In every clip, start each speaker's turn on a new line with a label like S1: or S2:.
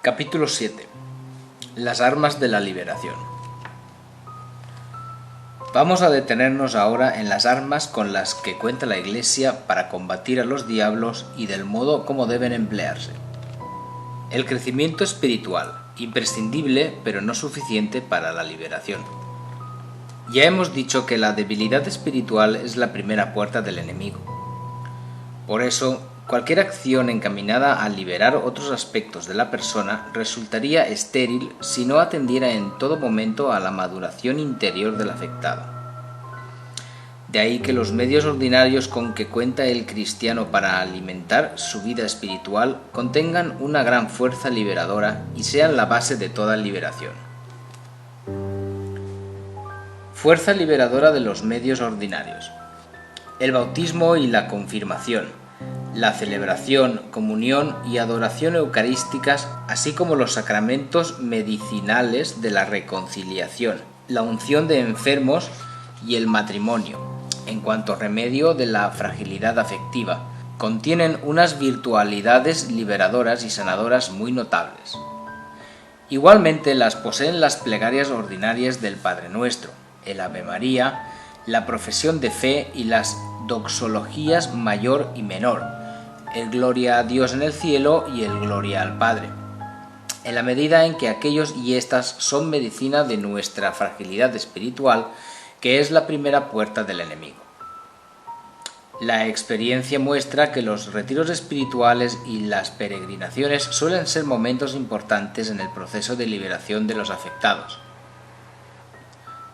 S1: Capítulo 7. Las armas de la liberación. Vamos a detenernos ahora en las armas con las que cuenta la Iglesia para combatir a los diablos y del modo como deben emplearse. El crecimiento espiritual, imprescindible pero no suficiente para la liberación. Ya hemos dicho que la debilidad espiritual es la primera puerta del enemigo. Por eso, cualquier acción encaminada a liberar otros aspectos de la persona resultaría estéril si no atendiera en todo momento a la maduración interior del afectado. De ahí que los medios ordinarios con que cuenta el cristiano para alimentar su vida espiritual contengan una gran fuerza liberadora y sean la base de toda liberación. Fuerza liberadora de los medios ordinarios. El bautismo y la confirmación, la celebración, comunión y adoración eucarísticas, así como los sacramentos medicinales de la reconciliación, la unción de enfermos y el matrimonio, en cuanto remedio de la fragilidad afectiva, contienen unas virtualidades liberadoras y sanadoras muy notables. Igualmente las poseen las plegarias ordinarias del Padre Nuestro, el Ave María, la profesión de fe y las doxologías mayor y menor, el gloria a Dios en el cielo y el gloria al Padre, en la medida en que aquellos y éstas son medicina de nuestra fragilidad espiritual, que es la primera puerta del enemigo. La experiencia muestra que los retiros espirituales y las peregrinaciones suelen ser momentos importantes en el proceso de liberación de los afectados.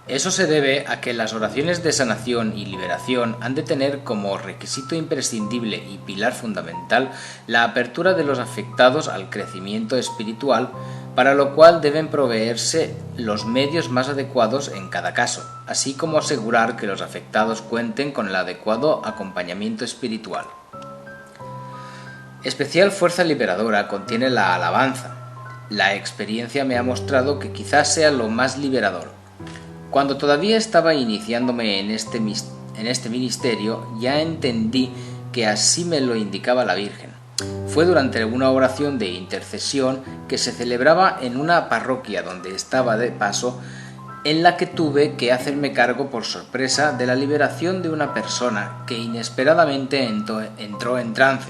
S1: Eso se debe a que las oraciones de sanación y liberación han de tener como requisito imprescindible y pilar fundamental la apertura de los afectados al crecimiento espiritual, para lo cual deben proveerse los medios más adecuados en cada caso, así como asegurar que los afectados cuenten con el adecuado acompañamiento espiritual. Especial fuerza liberadora contiene la alabanza. La experiencia me ha mostrado que quizás sea lo más liberador. Cuando todavía estaba iniciándome en este ministerio, ya entendí que así me lo indicaba la Virgen. Fue durante una oración de intercesión que se celebraba en una parroquia donde estaba de paso, en la que tuve que hacerme cargo por sorpresa de la liberación de una persona que inesperadamente entró en trance,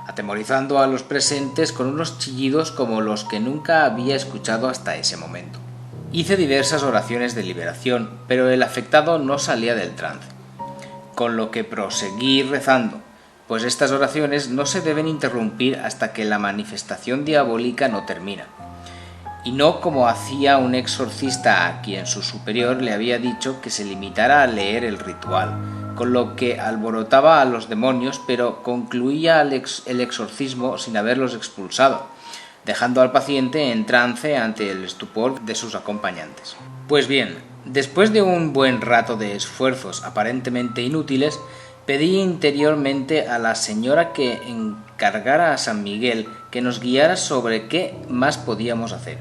S1: atemorizando a los presentes con unos chillidos como los que nunca había escuchado hasta ese momento. Hice diversas oraciones de liberación, pero el afectado no salía del trance, con lo que proseguí rezando, pues estas oraciones no se deben interrumpir hasta que la manifestación diabólica no termina, y no como hacía un exorcista a quien su superior le había dicho que se limitara a leer el ritual, con lo que alborotaba a los demonios, pero concluía el exorcismo sin haberlos expulsado, dejando al paciente en trance ante el estupor de sus acompañantes. Pues bien, después de un buen rato de esfuerzos aparentemente inútiles, pedí interiormente a la señora que encargara a San Miguel que nos guiara sobre qué más podíamos hacer.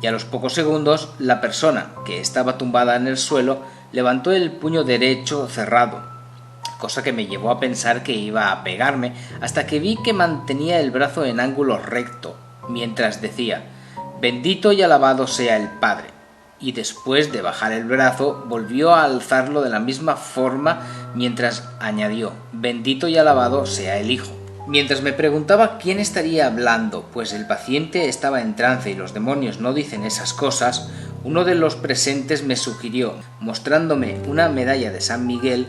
S1: Y a los pocos segundos, la persona, que estaba tumbada en el suelo, levantó el puño derecho cerrado, cosa que me llevó a pensar que iba a pegarme, hasta que vi que mantenía el brazo en ángulo recto, mientras decía: «Bendito y alabado sea el Padre», y después de bajar el brazo volvió a alzarlo de la misma forma mientras añadió: «Bendito y alabado sea el Hijo». Mientras me preguntaba quién estaría hablando, pues el paciente estaba en trance y los demonios no dicen esas cosas, uno de los presentes me sugirió, mostrándome una medalla de San Miguel: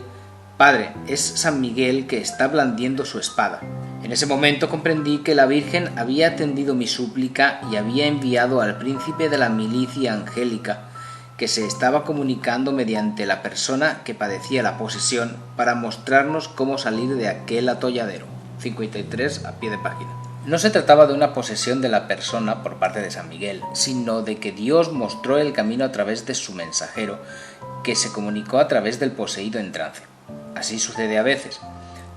S1: «Padre, es San Miguel que está blandiendo su espada». En ese momento comprendí que la Virgen había atendido mi súplica y había enviado al príncipe de la milicia angélica, que se estaba comunicando mediante la persona que padecía la posesión, para mostrarnos cómo salir de aquel atolladero. 53 a pie de página. No se trataba de una posesión de la persona por parte de San Miguel, sino de que Dios mostró el camino a través de su mensajero, que se comunicó a través del poseído en trance. Así sucede a veces.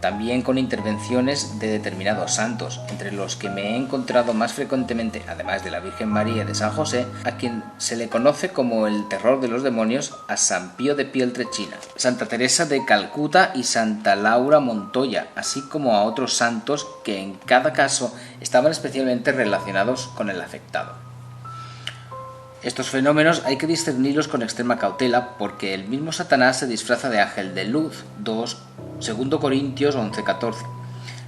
S1: también con intervenciones de determinados santos, entre los que me he encontrado más frecuentemente, además de la Virgen María y de San José, a quien se le conoce como el terror de los demonios, a San Pío de Pietrelcina, Santa Teresa de Calcuta y Santa Laura Montoya, así como a otros santos que en cada caso estaban especialmente relacionados con el afectado. Estos fenómenos hay que discernirlos con extrema cautela porque el mismo Satanás se disfraza de ángel de luz, 2 Corintios 11:14,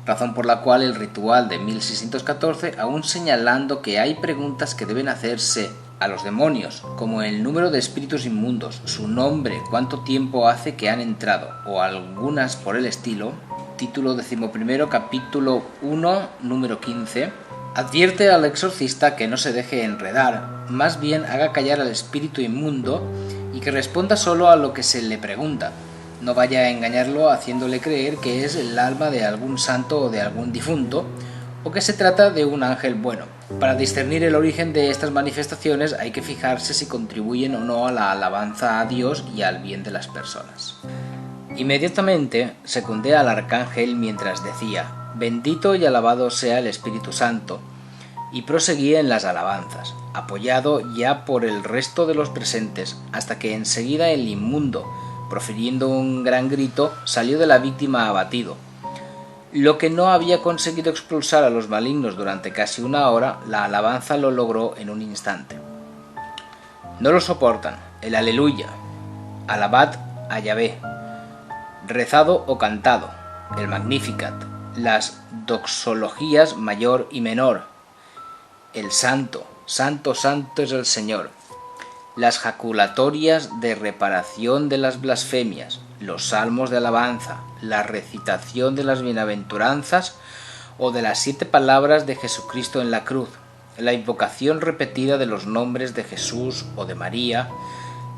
S1: razón por la cual el ritual de 1614, aún señalando que hay preguntas que deben hacerse a los demonios, como el número de espíritus inmundos, su nombre, cuánto tiempo hace que han entrado, o algunas por el estilo, título 11, capítulo 1, número 15, advierte al exorcista que no se deje enredar, más bien haga callar al espíritu inmundo y que responda solo a lo que se le pregunta. No vaya a engañarlo haciéndole creer que es el alma de algún santo o de algún difunto, o que se trata de un ángel bueno. Para discernir el origen de estas manifestaciones hay que fijarse si contribuyen o no a la alabanza a Dios y al bien de las personas. Inmediatamente secundé al arcángel mientras decía: bendito y alabado sea el Espíritu Santo, y proseguí en las alabanzas, apoyado ya por el resto de los presentes, hasta que enseguida el inmundo, profiriendo un gran grito, salió de la víctima abatido. Lo que no había conseguido expulsar a los malignos durante casi una hora, la alabanza lo logró en un instante. No lo soportan el aleluya, alabad a Yahvé, rezado o cantado, el Magnificat, las doxologías mayor y menor, el santo, santo, santo es el Señor, las jaculatorias de reparación de las blasfemias, los salmos de alabanza, la recitación de las bienaventuranzas o de las 7 palabras de Jesucristo en la cruz, la invocación repetida de los nombres de Jesús o de María,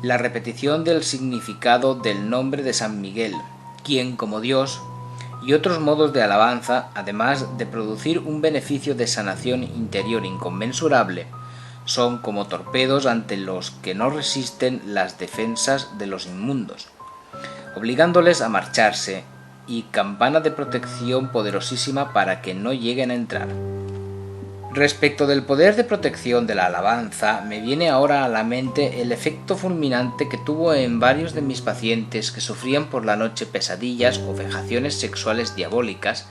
S1: la repetición del significado del nombre de San Miguel, quien como Dios, y otros modos de alabanza, además de producir un beneficio de sanación interior inconmensurable, son como torpedos ante los que no resisten las defensas de los inmundos, obligándoles a marcharse, y campana de protección poderosísima para que no lleguen a entrar. Respecto del poder de protección de la alabanza, me viene ahora a la mente el efecto fulminante que tuvo en varios de mis pacientes que sufrían por la noche pesadillas o vejaciones sexuales diabólicas,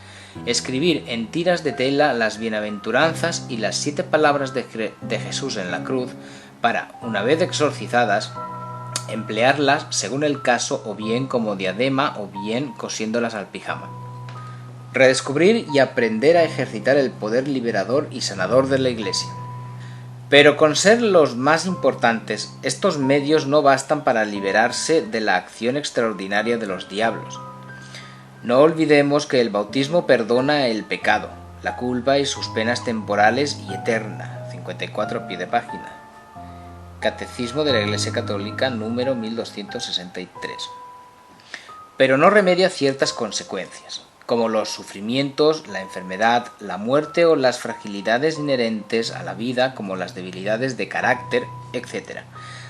S1: escribir en tiras de tela las bienaventuranzas y las 7 palabras de Jesús en la cruz para, una vez exorcizadas, emplearlas según el caso o bien como diadema o bien cosiéndolas al pijama. Redescubrir y aprender a ejercitar el poder liberador y sanador de la Iglesia. Pero con ser los más importantes, estos medios no bastan para liberarse de la acción extraordinaria de los diablos. No olvidemos que el bautismo perdona el pecado, la culpa y sus penas temporales y eterna. 54 pie de página. Catecismo de la Iglesia Católica número 1263. Pero no remedia ciertas consecuencias, como los sufrimientos, la enfermedad, la muerte o las fragilidades inherentes a la vida, como las debilidades de carácter, etc.,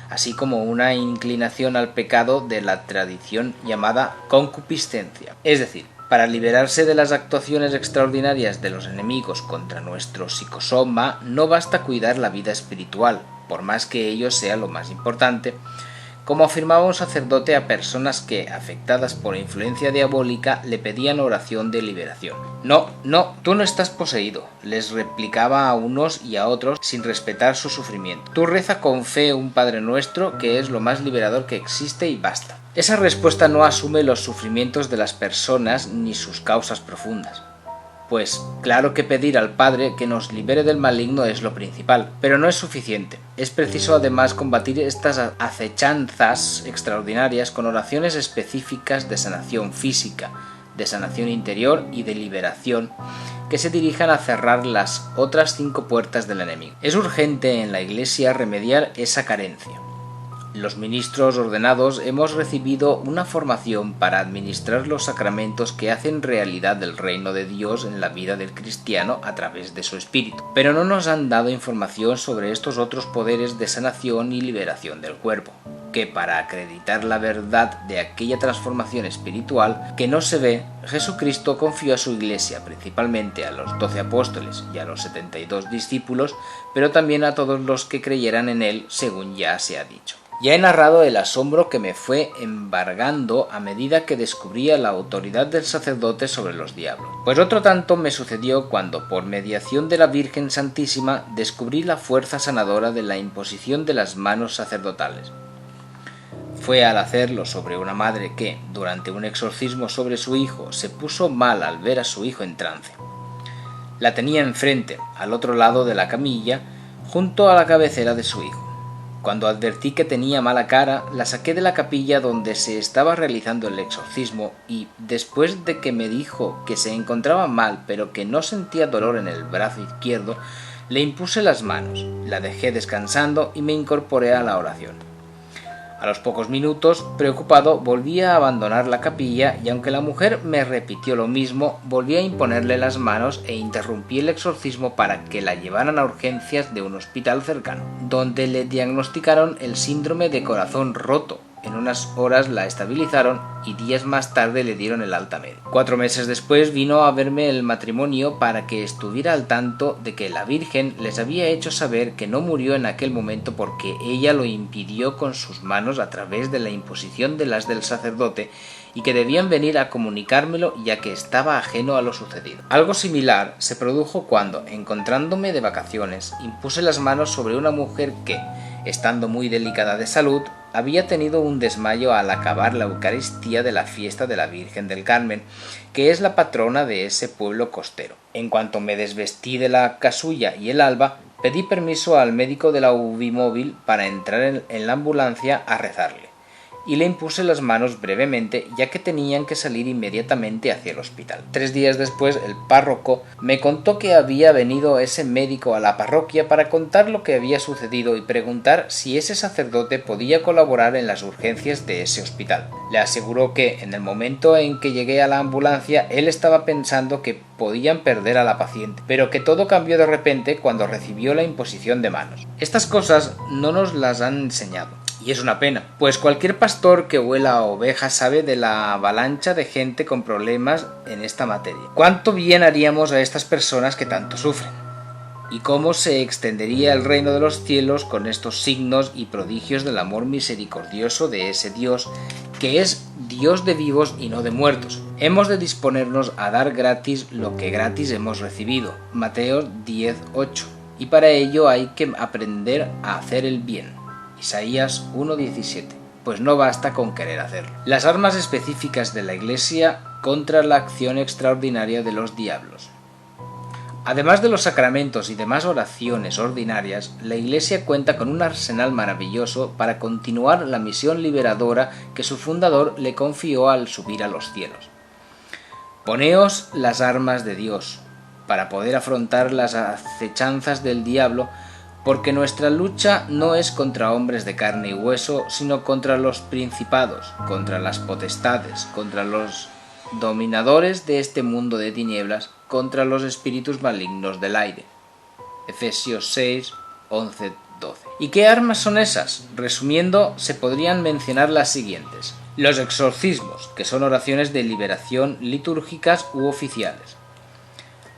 S1: así como una inclinación al pecado de la tradición llamada concupiscencia. Es decir, para liberarse de las actuaciones extraordinarias de los enemigos contra nuestro psicosoma, no basta cuidar la vida espiritual, por más que ello sea lo más importante, como afirmaba un sacerdote a personas que, afectadas por influencia diabólica, le pedían oración de liberación. No, tú no estás poseído, les replicaba a unos y a otros sin respetar su sufrimiento. Tú reza con fe un Padre Nuestro, que es lo más liberador que existe, y basta. Esa respuesta no asume los sufrimientos de las personas ni sus causas profundas. Pues claro que pedir al Padre que nos libere del maligno es lo principal, pero no es suficiente. Es preciso además combatir estas acechanzas extraordinarias con oraciones específicas de sanación física, de sanación interior y de liberación, que se dirijan a cerrar las otras 5 puertas del enemigo. Es urgente en la Iglesia remediar esa carencia. Los ministros ordenados hemos recibido una formación para administrar los sacramentos que hacen realidad el reino de Dios en la vida del cristiano a través de su espíritu, pero no nos han dado información sobre estos otros poderes de sanación y liberación del cuerpo, que para acreditar la verdad de aquella transformación espiritual que no se ve, Jesucristo confió a su Iglesia, principalmente a los 12 apóstoles y a los 72 discípulos, pero también a todos los que creyeran en él, según ya se ha dicho. Ya he narrado el asombro que me fue embargando a medida que descubría la autoridad del sacerdote sobre los diablos. Pues otro tanto me sucedió cuando, por mediación de la Virgen Santísima, descubrí la fuerza sanadora de la imposición de las manos sacerdotales. Fue al hacerlo sobre una madre que, durante un exorcismo sobre su hijo, se puso mal al ver a su hijo en trance. La tenía enfrente, al otro lado de la camilla, junto a la cabecera de su hijo. Cuando advertí que tenía mala cara, la saqué de la capilla donde se estaba realizando el exorcismo y, después de que me dijo que se encontraba mal pero que no sentía dolor en el brazo izquierdo, le impuse las manos, la dejé descansando y me incorporé a la oración. A los pocos minutos, preocupado, volví a abandonar la capilla y aunque la mujer me repitió lo mismo, volví a imponerle las manos e interrumpí el exorcismo para que la llevaran a urgencias de un hospital cercano, donde le diagnosticaron el síndrome de corazón roto. En unas horas la estabilizaron y días más tarde le dieron el alta médica. 4 meses después vino a verme el matrimonio para que estuviera al tanto de que la Virgen les había hecho saber que no murió en aquel momento porque ella lo impidió con sus manos a través de la imposición de las del sacerdote y que debían venir a comunicármelo ya que estaba ajeno a lo sucedido. Algo similar se produjo cuando, encontrándome de vacaciones, impuse las manos sobre una mujer que, estando muy delicada de salud, había tenido un desmayo al acabar la Eucaristía de la fiesta de la Virgen del Carmen, que es la patrona de ese pueblo costero. En cuanto me desvestí de la casulla y el alba, pedí permiso al médico de la UBI móvil para entrar en la ambulancia a rezarle, y le impuse las manos brevemente ya que tenían que salir inmediatamente hacia el hospital. 3 días después el párroco me contó que había venido ese médico a la parroquia para contar lo que había sucedido y preguntar si ese sacerdote podía colaborar en las urgencias de ese hospital. Le aseguró que en el momento en que llegué a la ambulancia él estaba pensando que podían perder a la paciente, pero que todo cambió de repente cuando recibió la imposición de manos. Estas cosas no nos las han enseñado. Y es una pena, pues cualquier pastor que huela a ovejas sabe de la avalancha de gente con problemas en esta materia. ¿Cuánto bien haríamos a estas personas que tanto sufren? ¿Y cómo se extendería el reino de los cielos con estos signos y prodigios del amor misericordioso de ese Dios, que es Dios de vivos y no de muertos? Hemos de disponernos a dar gratis lo que gratis hemos recibido. Mateo 10:8. Y para ello hay que aprender a hacer el bien. Isaías 1:17, pues no basta con querer hacerlo. Las armas específicas de la Iglesia contra la acción extraordinaria de los diablos. Además de los sacramentos y demás oraciones ordinarias, la Iglesia cuenta con un arsenal maravilloso para continuar la misión liberadora que su fundador le confió al subir a los cielos. Poneos las armas de Dios para poder afrontar las acechanzas del diablo, porque nuestra lucha no es contra hombres de carne y hueso, sino contra los principados, contra las potestades, contra los dominadores de este mundo de tinieblas, contra los espíritus malignos del aire. Efesios 6:11-12. ¿Y qué armas son esas? Resumiendo, se podrían mencionar las siguientes. Los exorcismos, que son oraciones de liberación litúrgicas u oficiales.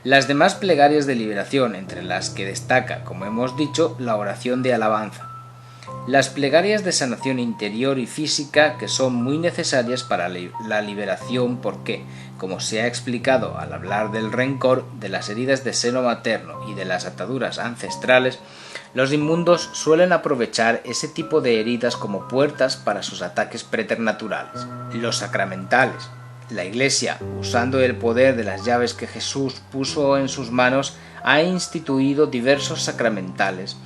S1: Las demás plegarias de liberación, entre las que destaca, como hemos dicho, la oración de alabanza. Las plegarias de sanación interior y física, que son muy necesarias para la liberación porque, como se ha explicado al hablar del rencor, de las heridas de seno materno y de las ataduras ancestrales, los inmundos suelen aprovechar ese tipo de heridas como puertas para sus ataques preternaturales. Los sacramentales. La Iglesia, usando el poder de las llaves que Jesús puso en sus manos, ha instituido diversos sacramentales,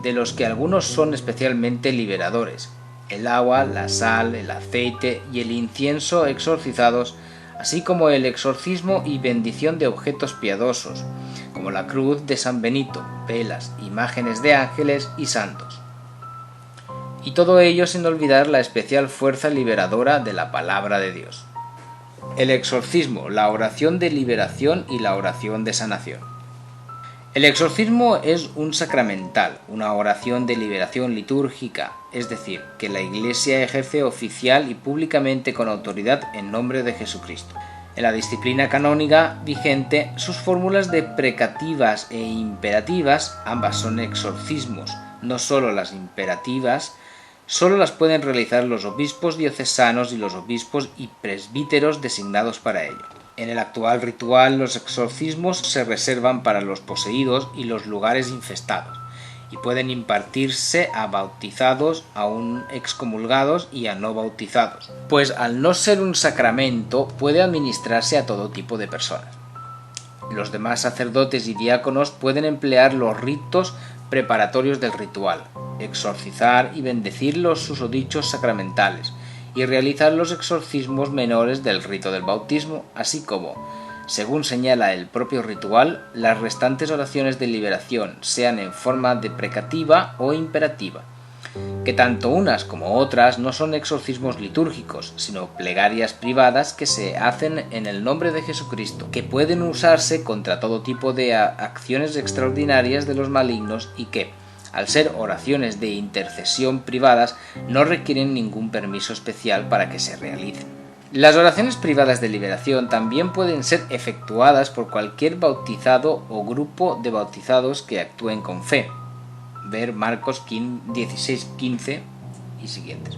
S1: de los que algunos son especialmente liberadores: el agua, la sal, el aceite y el incienso exorcizados, así como el exorcismo y bendición de objetos piadosos, como la cruz de San Benito, velas, imágenes de ángeles y santos. Y todo ello sin olvidar la especial fuerza liberadora de la palabra de Dios. El exorcismo, la oración de liberación y la oración de sanación. El exorcismo es un sacramental, una oración de liberación litúrgica, es decir, que la Iglesia ejerce oficial y públicamente con autoridad en nombre de Jesucristo. En la disciplina canónica vigente, sus fórmulas de precativas e imperativas, ambas son exorcismos, no solo las imperativas, solo las pueden realizar los obispos diocesanos y los obispos y presbíteros designados para ello. En el actual ritual, los exorcismos se reservan para los poseídos y los lugares infestados, y pueden impartirse a bautizados, aún excomulgados y a no bautizados, pues al no ser un sacramento puede administrarse a todo tipo de personas. Los demás sacerdotes y diáconos pueden emplear los ritos preparatorios del ritual, exorcizar y bendecir los susodichos sacramentales, y realizar los exorcismos menores del rito del bautismo, así como, según señala el propio ritual, las restantes oraciones de liberación, sean en forma de precativa o imperativa, que tanto unas como otras no son exorcismos litúrgicos, sino plegarias privadas que se hacen en el nombre de Jesucristo, que pueden usarse contra todo tipo de acciones extraordinarias de los malignos y que, al ser oraciones de intercesión privadas, no requieren ningún permiso especial para que se realicen. Las oraciones privadas de liberación también pueden ser efectuadas por cualquier bautizado o grupo de bautizados que actúen con fe. Ver Marcos 16:15 y siguientes.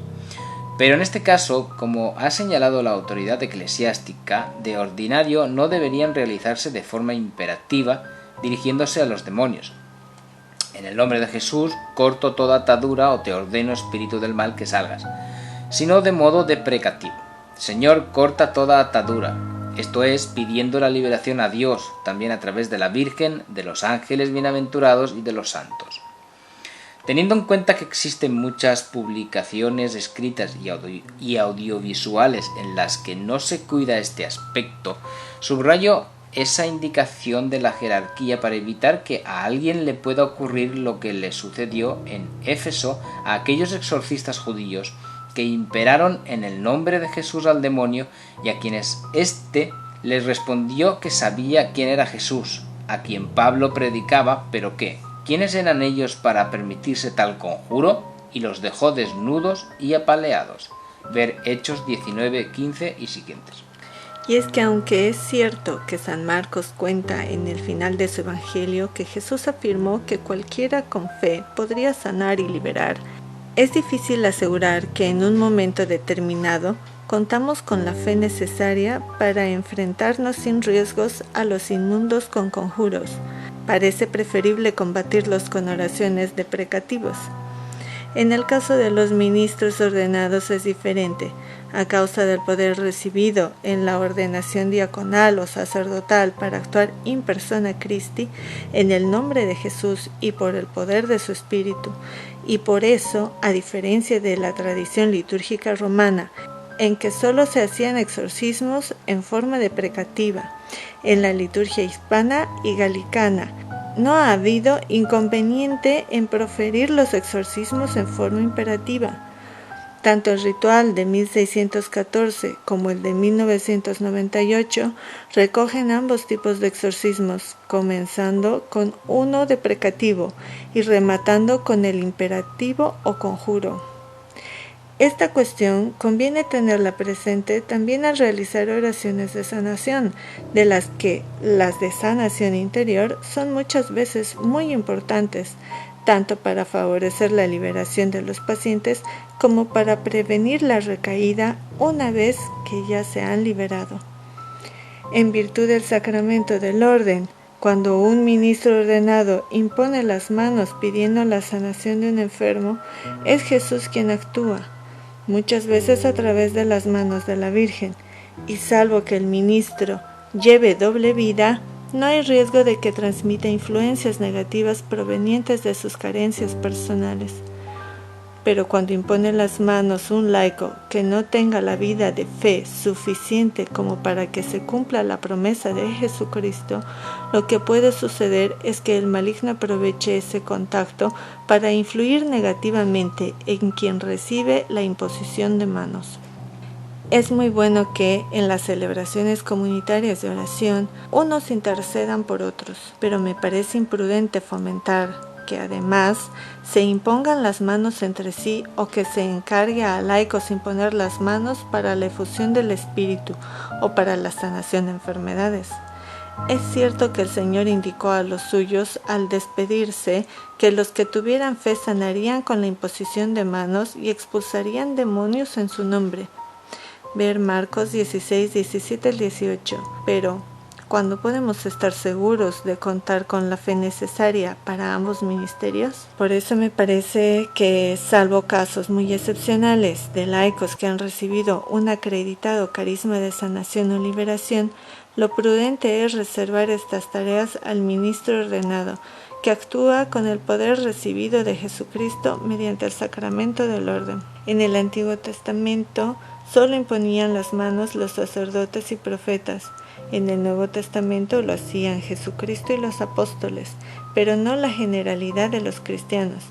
S1: Pero en este caso, como ha señalado la autoridad eclesiástica, de ordinario no deberían realizarse de forma imperativa dirigiéndose a los demonios. En el nombre de Jesús, corto toda atadura o te ordeno, espíritu del mal, que salgas, sino de modo deprecativo. Señor, corta toda atadura, esto es, pidiendo la liberación a Dios, también a través de la Virgen, de los ángeles bienaventurados y de los santos. Teniendo en cuenta que existen muchas publicaciones escritas y audiovisuales en las que no se cuida este aspecto, subrayo esa indicación de la jerarquía para evitar que a alguien le pueda ocurrir lo que le sucedió en Éfeso a aquellos exorcistas judíos que imperaron en el nombre de Jesús al demonio y a quienes éste les respondió que sabía quién era Jesús, a quien Pablo predicaba, pero que, ¿quiénes eran ellos para permitirse tal conjuro? Y los dejó desnudos y apaleados. Ver Hechos 19:15 y siguientes.
S2: Y es que aunque es cierto que San Marcos cuenta en el final de su evangelio que Jesús afirmó que cualquiera con fe podría sanar y liberar, es difícil asegurar que en un momento determinado contamos con la fe necesaria para enfrentarnos sin riesgos a los inmundos con conjuros. Parece preferible combatirlos con oraciones deprecativos. En el caso de los ministros ordenados es diferente, a causa del poder recibido en la ordenación diaconal o sacerdotal para actuar in persona Christi, en el nombre de Jesús y por el poder de su Espíritu, y por eso, a diferencia de la tradición litúrgica romana, en que solo se hacían exorcismos en forma de precativa, en la liturgia hispana y galicana, no ha habido inconveniente en proferir los exorcismos en forma imperativa. Tanto el ritual de 1614 como el de 1998 recogen ambos tipos de exorcismos, comenzando con uno deprecativo y rematando con el imperativo o conjuro. Esta cuestión conviene tenerla presente también al realizar oraciones de sanación, de las que las de sanación interior son muchas veces muy importantes, tanto para favorecer la liberación de los pacientes como para prevenir la recaída una vez que ya se han liberado. En virtud del sacramento del orden, cuando un ministro ordenado impone las manos pidiendo la sanación de un enfermo, es Jesús quien actúa, muchas veces a través de las manos de la Virgen, y salvo que el ministro lleve doble vida, no hay riesgo de que transmita influencias negativas provenientes de sus carencias personales. Pero cuando impone las manos un laico que no tenga la vida de fe suficiente como para que se cumpla la promesa de Jesucristo, lo que puede suceder es que el maligno aproveche ese contacto para influir negativamente en quien recibe la imposición de manos. Es muy bueno que en las celebraciones comunitarias de oración unos intercedan por otros, pero me parece imprudente fomentar que además se impongan las manos entre sí o que se encargue a laicos imponer las manos para la efusión del Espíritu o para la sanación de enfermedades. Es cierto que el Señor indicó a los suyos al despedirse que los que tuvieran fe sanarían con la imposición de manos y expulsarían demonios en su nombre. Ver Marcos 16, 17 al 18. Pero, ¿cuándo podemos estar seguros de contar con la fe necesaria para ambos ministerios? Por eso me parece que, salvo casos muy excepcionales de laicos que han recibido un acreditado carisma de sanación o liberación, lo prudente es reservar estas tareas al ministro ordenado, que actúa con el poder recibido de Jesucristo mediante el sacramento del orden. En el Antiguo Testamento solo imponían las manos los sacerdotes y profetas. En el Nuevo Testamento lo hacían Jesucristo y los apóstoles, pero no la generalidad de los cristianos.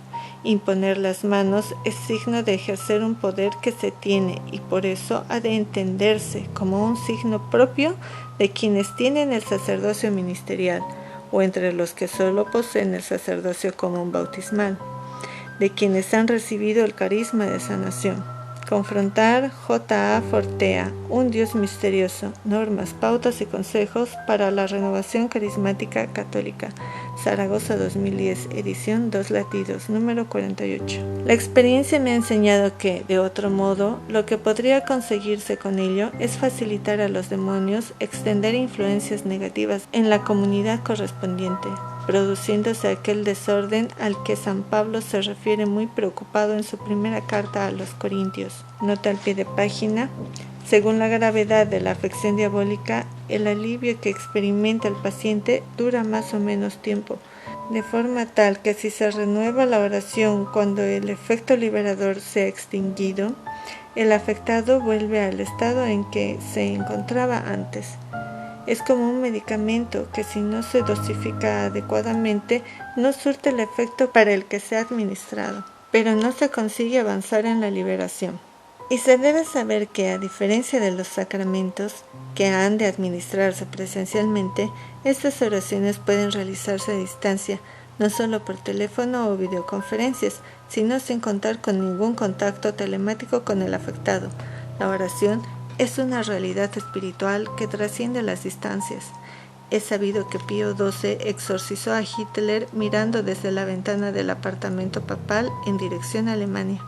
S2: Imponer las manos es signo de ejercer un poder que se tiene y por eso ha de entenderse como un signo propio de quienes tienen el sacerdocio ministerial, o entre los que solo poseen el sacerdocio común bautismal, de quienes han recibido el carisma de sanación. Confrontar J.A. Fortea, Un Dios misterioso, normas, pautas y consejos para la renovación carismática católica. Zaragoza 2010, edición 2 latidos, número 48. La experiencia me ha enseñado que, de otro modo, lo que podría conseguirse con ello es facilitar a los demonios extender influencias negativas en la comunidad correspondiente, produciéndose aquel desorden al que San Pablo se refiere muy preocupado en su primera carta a los Corintios. Nota al pie de página. Según la gravedad de la afección diabólica, el alivio que experimenta el paciente dura más o menos tiempo, de forma tal que si se renueva la oración cuando el efecto liberador se ha extinguido, el afectado vuelve al estado en que se encontraba antes. Es como un medicamento que si no se dosifica adecuadamente no surte el efecto para el que se ha administrado, pero no se consigue avanzar en la liberación. Y se debe saber que, a diferencia de los sacramentos, que han de administrarse presencialmente, estas oraciones pueden realizarse a distancia, no solo por teléfono o videoconferencias, sino sin contar con ningún contacto telemático con el afectado. La oración es una realidad espiritual que trasciende las distancias. Es sabido que Pío XII exorcizó a Hitler mirando desde la ventana del apartamento papal en dirección a Alemania.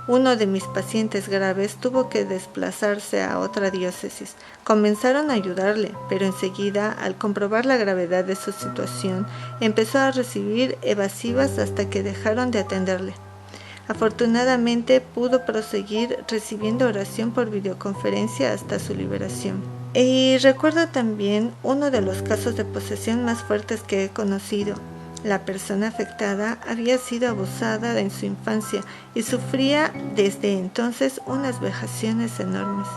S2: Uno de mis pacientes graves tuvo que desplazarse a otra diócesis. Comenzaron a ayudarle, pero enseguida, al comprobar la gravedad de su situación, empezó a recibir evasivas hasta que dejaron de atenderle. Afortunadamente pudo proseguir recibiendo oración por videoconferencia hasta su liberación. Y recuerdo también uno de los casos de posesión más fuertes que he conocido. La persona afectada había sido abusada en su infancia y sufría desde entonces unas vejaciones enormes,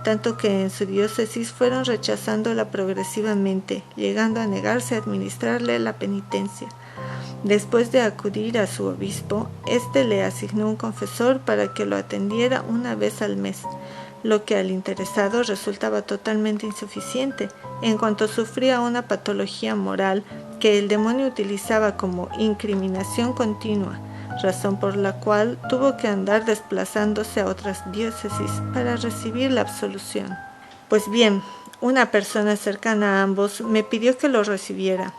S2: tanto que en su diócesis fueron rechazándola progresivamente, llegando a negarse a administrarle la penitencia. Después de acudir a su obispo, éste le asignó un confesor para que lo atendiera una vez al mes, lo que al interesado resultaba totalmente insuficiente, en cuanto sufría una patología moral que el demonio utilizaba como incriminación continua, razón por la cual tuvo que andar desplazándose a otras diócesis para recibir la absolución. Pues bien, una persona cercana a ambos me pidió que lo recibiera.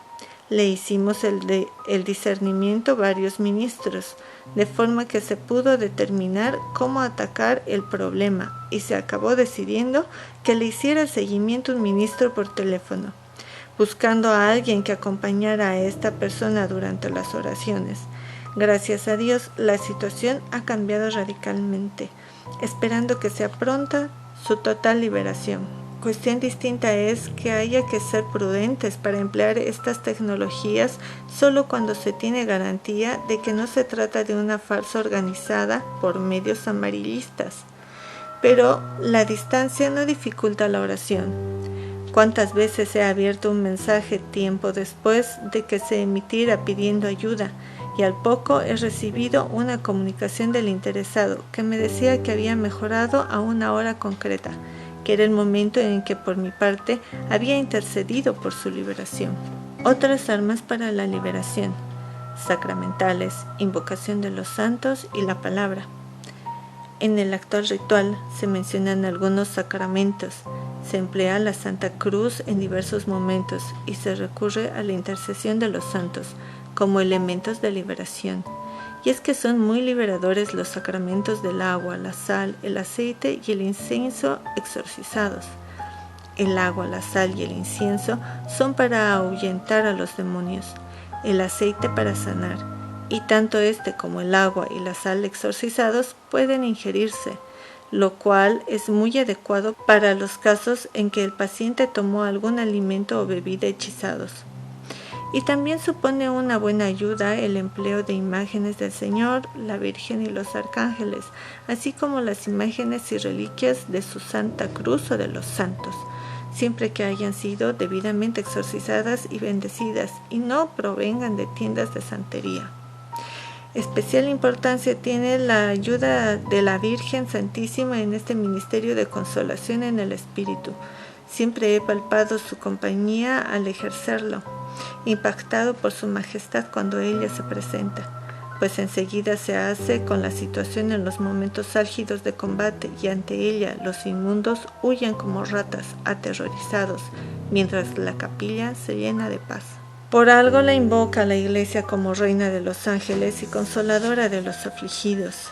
S2: Le hicimos el discernimiento varios ministros, de forma que se pudo determinar cómo atacar el problema y se acabó decidiendo que le hiciera el seguimiento un ministro por teléfono, buscando a alguien que acompañara a esta persona durante las oraciones. Gracias a Dios, la situación ha cambiado radicalmente, esperando que sea pronta su total liberación. Cuestión distinta es que haya que ser prudentes para emplear estas tecnologías solo cuando se tiene garantía de que no se trata de una farsa organizada por medios amarillistas. Pero la distancia no dificulta la oración. ¿Cuántas veces he abierto un mensaje tiempo después de que se emitiera pidiendo ayuda y al poco he recibido una comunicación del interesado que me decía que había mejorado a una hora concreta, que era el momento en que por mi parte había intercedido por su liberación? Otras armas para la liberación: sacramentales, invocación de los santos y la palabra. En el actual ritual se mencionan algunos sacramentos, se emplea la Santa Cruz en diversos momentos y se recurre a la intercesión de los santos como elementos de liberación. Y es que son muy liberadores los sacramentos del agua, la sal, el aceite y el incienso exorcizados. El agua, la sal y el incienso son para ahuyentar a los demonios, el aceite para sanar, y tanto este como el agua y la sal exorcizados pueden ingerirse, lo cual es muy adecuado para los casos en que el paciente tomó algún alimento o bebida hechizados. Y también supone una buena ayuda el empleo de imágenes del Señor, la Virgen y los arcángeles, así como las imágenes y reliquias de su Santa Cruz o de los santos, siempre que hayan sido debidamente exorcizadas y bendecidas y no provengan de tiendas de santería. Especial importancia tiene la ayuda de la Virgen Santísima en este ministerio de consolación en el Espíritu. Siempre he palpado su compañía al ejercerlo, impactado por su majestad cuando ella se presenta, pues enseguida se hace con la situación en los momentos álgidos de combate y ante ella los inmundos huyen como ratas aterrorizados, mientras la capilla se llena de paz. Por algo la invoca la Iglesia como Reina de los Ángeles y Consoladora de los afligidos.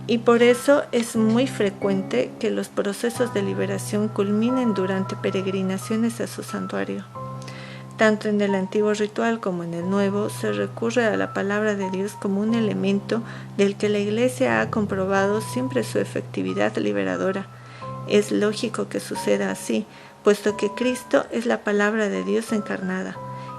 S2: Y por eso es muy frecuente que los procesos de liberación culminen durante peregrinaciones a su santuario. Tanto en el antiguo ritual como en el nuevo se recurre a la palabra de Dios como un elemento del que la Iglesia ha comprobado siempre su efectividad liberadora. Es lógico que suceda así, puesto que Cristo es la palabra de Dios encarnada,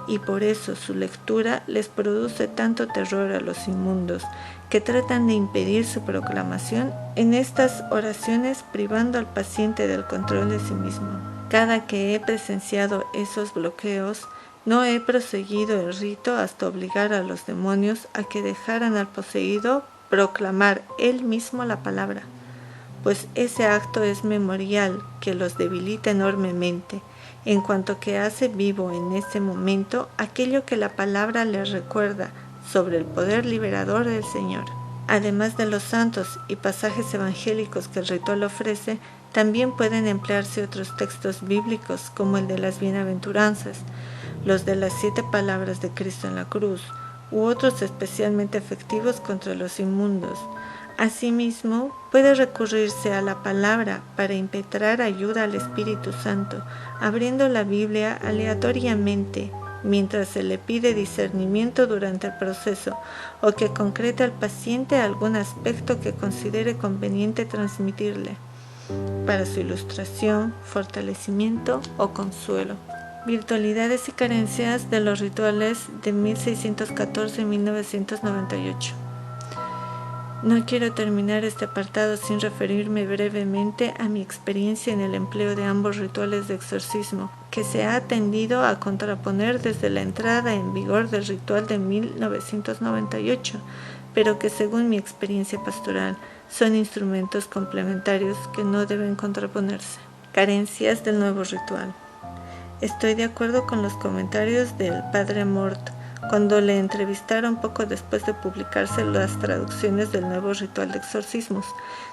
S2: y por eso su lectura les produce tanto terror a los inmundos, que tratan de impedir su proclamación en estas oraciones, privando al paciente del control de sí mismo. Cada que he presenciado esos bloqueos, no he proseguido el rito hasta obligar a los demonios a que dejaran al poseído proclamar él mismo la palabra, pues ese acto es memorial que los debilita enormemente, en cuanto que hace vivo en ese momento aquello que la palabra les recuerda sobre el poder liberador del Señor. Además de los santos y pasajes evangélicos que el ritual ofrece, también pueden emplearse otros textos bíblicos como el de las bienaventuranzas, los de las 7 palabras de Cristo en la cruz, u otros especialmente efectivos contra los inmundos. Asimismo, puede recurrirse a la palabra para impetrar ayuda al Espíritu Santo, abriendo la Biblia aleatoriamente, mientras se le pide discernimiento durante el proceso o que concrete al paciente algún aspecto que considere conveniente transmitirle, para su ilustración, fortalecimiento o consuelo. Virtualidades y carencias de los rituales de 1614-1998. No quiero terminar este apartado sin referirme brevemente a mi experiencia en el empleo de ambos rituales de exorcismo, que se ha tendido a contraponer desde la entrada en vigor del ritual de 1998, pero que según mi experiencia pastoral son instrumentos complementarios que no deben contraponerse. Carencias del nuevo ritual. Estoy de acuerdo con los comentarios del Padre Mort cuando le entrevistaron poco después de publicarse las traducciones del nuevo ritual de exorcismos.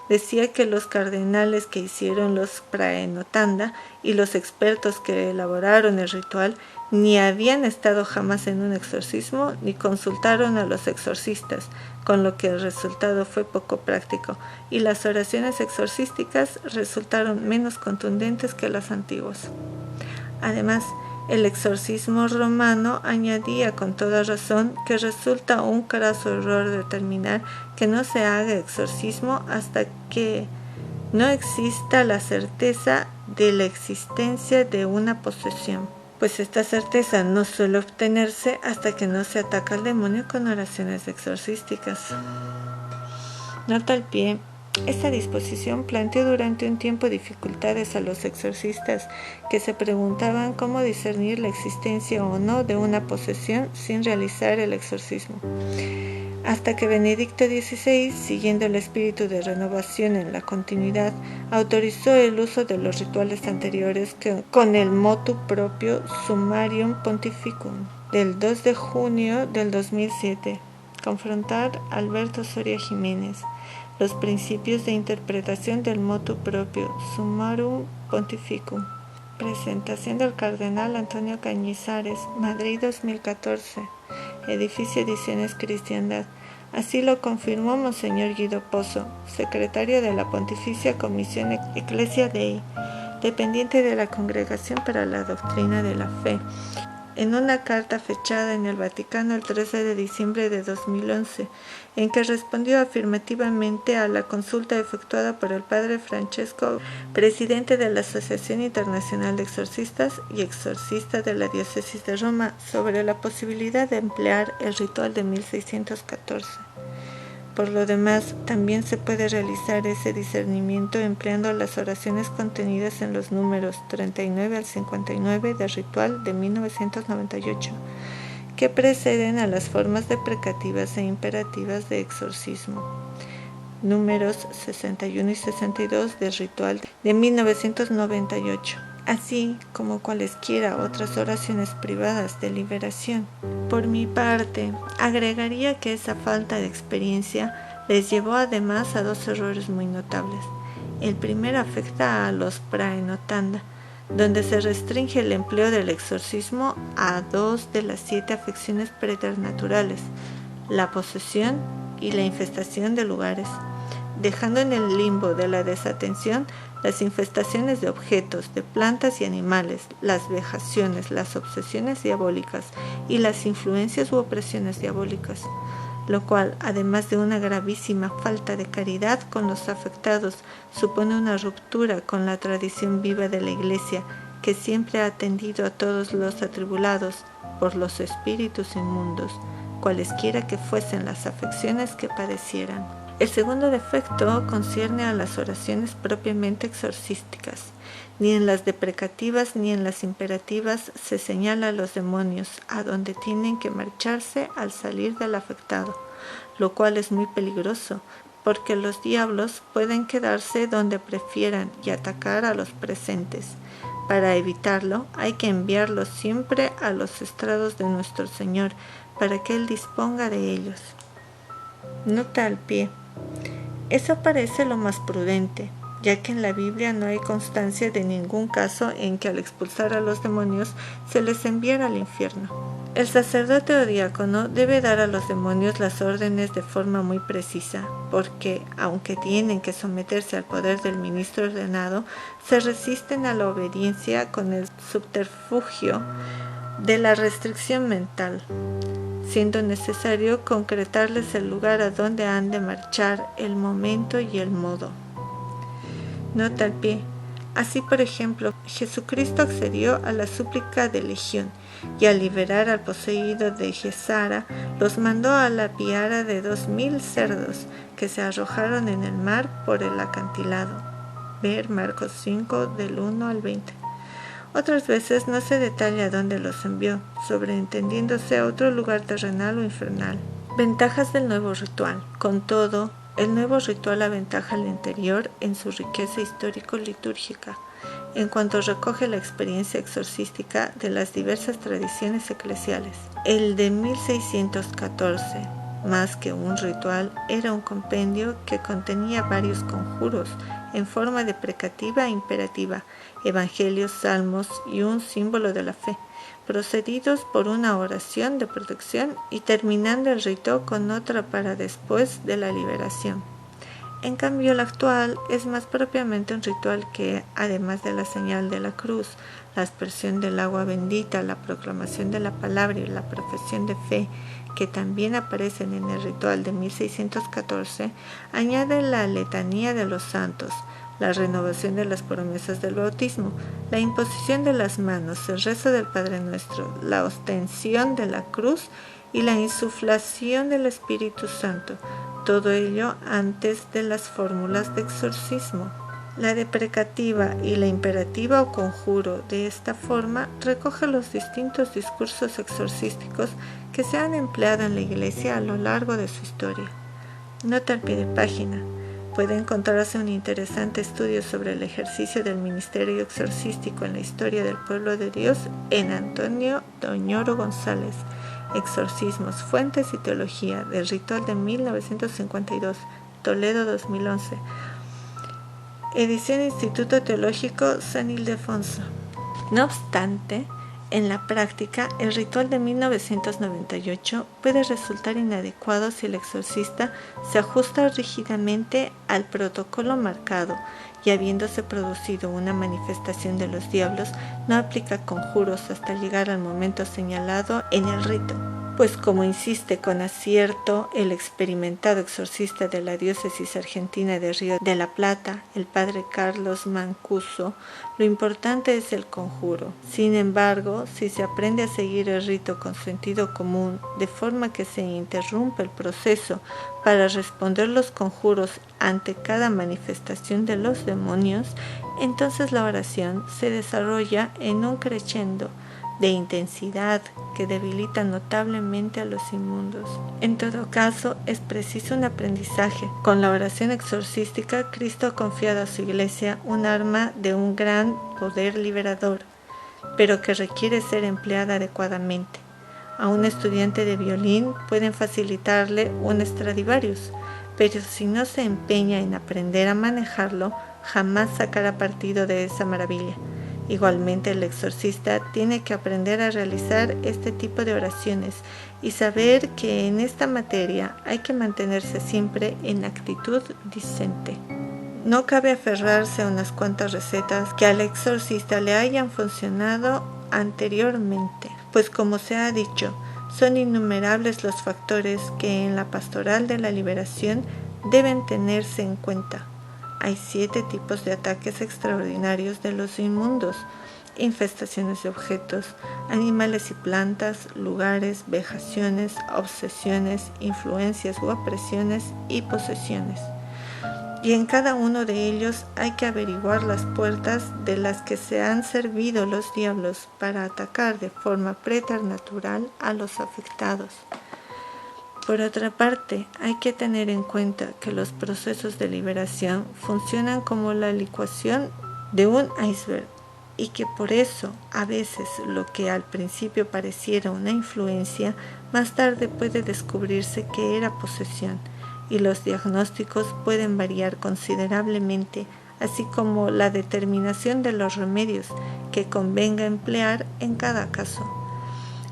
S2: Decía que los cardenales que hicieron los praenotanda y los expertos que elaboraron el ritual ni habían estado jamás en un exorcismo ni consultaron a los exorcistas, con lo que el resultado fue poco práctico y las oraciones exorcísticas resultaron menos contundentes que las antiguas. Además, el exorcismo romano añadía con toda razón que resulta un craso error determinar que no se haga exorcismo hasta que no exista la certeza de la existencia de una posesión, pues esta certeza no suele obtenerse hasta que no se ataca al demonio con oraciones exorcísticas. Nota al pie. Esta disposición planteó durante un tiempo dificultades a los exorcistas que se preguntaban cómo discernir la existencia o no de una posesión sin realizar el exorcismo. Hasta que Benedicto XVI, siguiendo el espíritu de renovación en la continuidad, autorizó el uso de los rituales anteriores con el motu proprio Summarium Pontificum del 2 de junio del 2007. Confrontar Alberto Soria Jiménez. Los principios de interpretación del motu proprio Summarum Pontificum. Presentación del Cardenal Antonio Cañizares, Madrid 2014. Edificio Ediciones Cristiandad. Así lo confirmó Monseñor Guido Pozo, secretario de la Pontificia Comisión Ecclesia Dei, dependiente de la Congregación para la Doctrina de la Fe, en una carta fechada en el Vaticano el 13 de diciembre de 2011, en que respondió afirmativamente a la consulta efectuada por el padre Francesco, presidente de la Asociación Internacional de Exorcistas y exorcista de la Diócesis de Roma, sobre la posibilidad de emplear el ritual de 1614. Por lo demás, también se puede realizar ese discernimiento empleando las oraciones contenidas en los números 39 al 59 del ritual de 1998, que preceden a las formas deprecativas e imperativas de exorcismo. Números 61 y 62 del ritual de 1998, así como cualesquiera otras oraciones privadas de liberación. Por mi parte, agregaría que esa falta de experiencia les llevó además a dos errores muy notables. El primero afecta a los praenotanda, donde se restringe el empleo del exorcismo a 2 de las 7 afecciones preternaturales, la posesión y la infestación de lugares, dejando en el limbo de la desatención las infestaciones de objetos, de plantas y animales, las vejaciones, las obsesiones diabólicas y las influencias u opresiones diabólicas, lo cual, además de una gravísima falta de caridad con los afectados, supone una ruptura con la tradición viva de la Iglesia, que siempre ha atendido a todos los atribulados por los espíritus inmundos, cualesquiera que fuesen las afecciones que padecieran. El segundo defecto concierne a las oraciones propiamente exorcísticas. Ni en las deprecativas ni en las imperativas se señala a los demonios a donde tienen que marcharse al salir del afectado, lo cual es muy peligroso, porque los diablos pueden quedarse donde prefieran y atacar a los presentes. Para evitarlo, hay que enviarlos siempre a los estrados de nuestro Señor, para que Él disponga de ellos. Nota al pie. Eso parece lo más prudente, ya que en la Biblia no hay constancia de ningún caso en que al expulsar a los demonios se les enviara al infierno. El sacerdote o diácono debe dar a los demonios las órdenes de forma muy precisa, porque, aunque tienen que someterse al poder del ministro ordenado, se resisten a la obediencia con el subterfugio de la restricción mental, siendo necesario concretarles el lugar a donde han de marchar, el momento y el modo. Nota al pie. Así, por ejemplo, Jesucristo accedió a la súplica de Legión y al liberar al poseído de Gesara, los mandó a la piara de 2000 cerdos que se arrojaron en el mar por el acantilado. Ver Marcos 5 del 1 al 20. Otras veces no se detalla a dónde los envió, sobreentendiéndose a otro lugar terrenal o infernal. Ventajas del nuevo ritual. Con todo, el nuevo ritual aventaja al anterior en su riqueza histórico-litúrgica, en cuanto recoge la experiencia exorcística de las diversas tradiciones eclesiales. El de 1614, más que un ritual, era un compendio que contenía varios conjuros en forma deprecativa e imperativa, evangelios, salmos y un símbolo de la fe, procedidos por una oración de protección y terminando el rito con otra para después de la liberación. En cambio, el actual es más propiamente un ritual que, además de la señal de la cruz, la aspersión del agua bendita, la proclamación de la palabra y la profesión de fe, que también aparecen en el ritual de 1614, añade la letanía de los santos, la renovación de las promesas del bautismo, la imposición de las manos, el rezo del Padre Nuestro, la ostensión de la cruz y la insuflación del Espíritu Santo, todo ello antes de las fórmulas de exorcismo. La deprecativa y la imperativa o conjuro de esta forma recoge los distintos discursos exorcísticos que se han empleado en la Iglesia a lo largo de su historia. Nota al pie de página. Puede encontrarse un interesante estudio sobre el ejercicio del ministerio exorcístico en la historia del pueblo de Dios en Antonio Doñoro González, Exorcismos, Fuentes y Teología, del Ritual de 1952, Toledo 2011. Edición Instituto Teológico San Ildefonso. No obstante, en la práctica, el ritual de 1998 puede resultar inadecuado si el exorcista se ajusta rígidamente al protocolo marcado y, habiéndose producido una manifestación de los diablos, no aplica conjuros hasta llegar al momento señalado en el rito. Pues como insiste con acierto el experimentado exorcista de la diócesis argentina de Río de la Plata, el padre Carlos Mancuso, lo importante es el conjuro. Sin embargo, si se aprende a seguir el rito con sentido común, de forma que se interrumpe el proceso para responder los conjuros ante cada manifestación de los demonios, entonces la oración se desarrolla en un crescendo de intensidad que debilita notablemente a los inmundos. En todo caso, es preciso un aprendizaje. Con la oración exorcística, Cristo ha confiado a su Iglesia un arma de un gran poder liberador, pero que requiere ser empleada adecuadamente. A un estudiante de violín pueden facilitarle un Stradivarius, pero si no se empeña en aprender a manejarlo, jamás sacará partido de esa maravilla. Igualmente, el exorcista tiene que aprender a realizar este tipo de oraciones y saber que en esta materia hay que mantenerse siempre en actitud discente. No cabe aferrarse a unas cuantas recetas que al exorcista le hayan funcionado anteriormente, pues como se ha dicho, son innumerables los factores que en la pastoral de la liberación deben tenerse en cuenta. Hay 7 tipos de ataques extraordinarios de los inmundos: infestaciones de objetos, animales y plantas, lugares, vejaciones, obsesiones, influencias o opresiones y posesiones. Y en cada uno de ellos hay que averiguar las puertas de las que se han servido los diablos para atacar de forma preternatural a los afectados. Por otra parte, hay que tener en cuenta que los procesos de liberación funcionan como la licuación de un iceberg y que por eso a veces lo que al principio pareciera una influencia, más tarde puede descubrirse que era posesión, y los diagnósticos pueden variar considerablemente, así como la determinación de los remedios que convenga emplear en cada caso.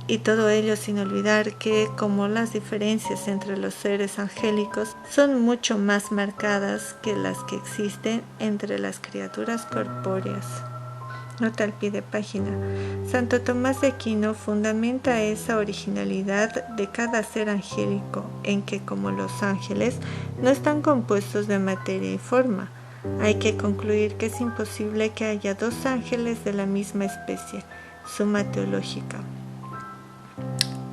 S2: Y todo ello sin olvidar que, como las diferencias entre los seres angélicos son mucho más marcadas que las que existen entre las criaturas corpóreas. Nota al pie de página. Santo Tomás de Aquino fundamenta esa originalidad de cada ser angélico en que, como los ángeles, no están compuestos de materia y forma. Hay que concluir que es imposible que haya 2 ángeles de la misma especie. Suma teológica.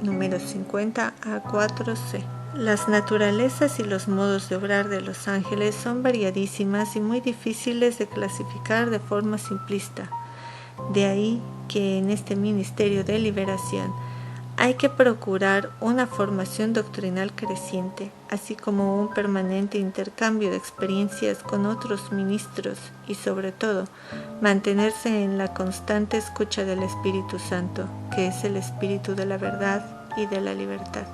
S2: Número 50 a 4c. Las naturalezas y los modos de obrar de los ángeles son variadísimas y muy difíciles de clasificar de forma simplista. De ahí que en este ministerio de liberación hay que procurar una formación doctrinal creciente, así como un permanente intercambio de experiencias con otros ministros y, sobre todo, mantenerse en la constante escucha del Espíritu Santo, que es el Espíritu de la verdad y de la libertad.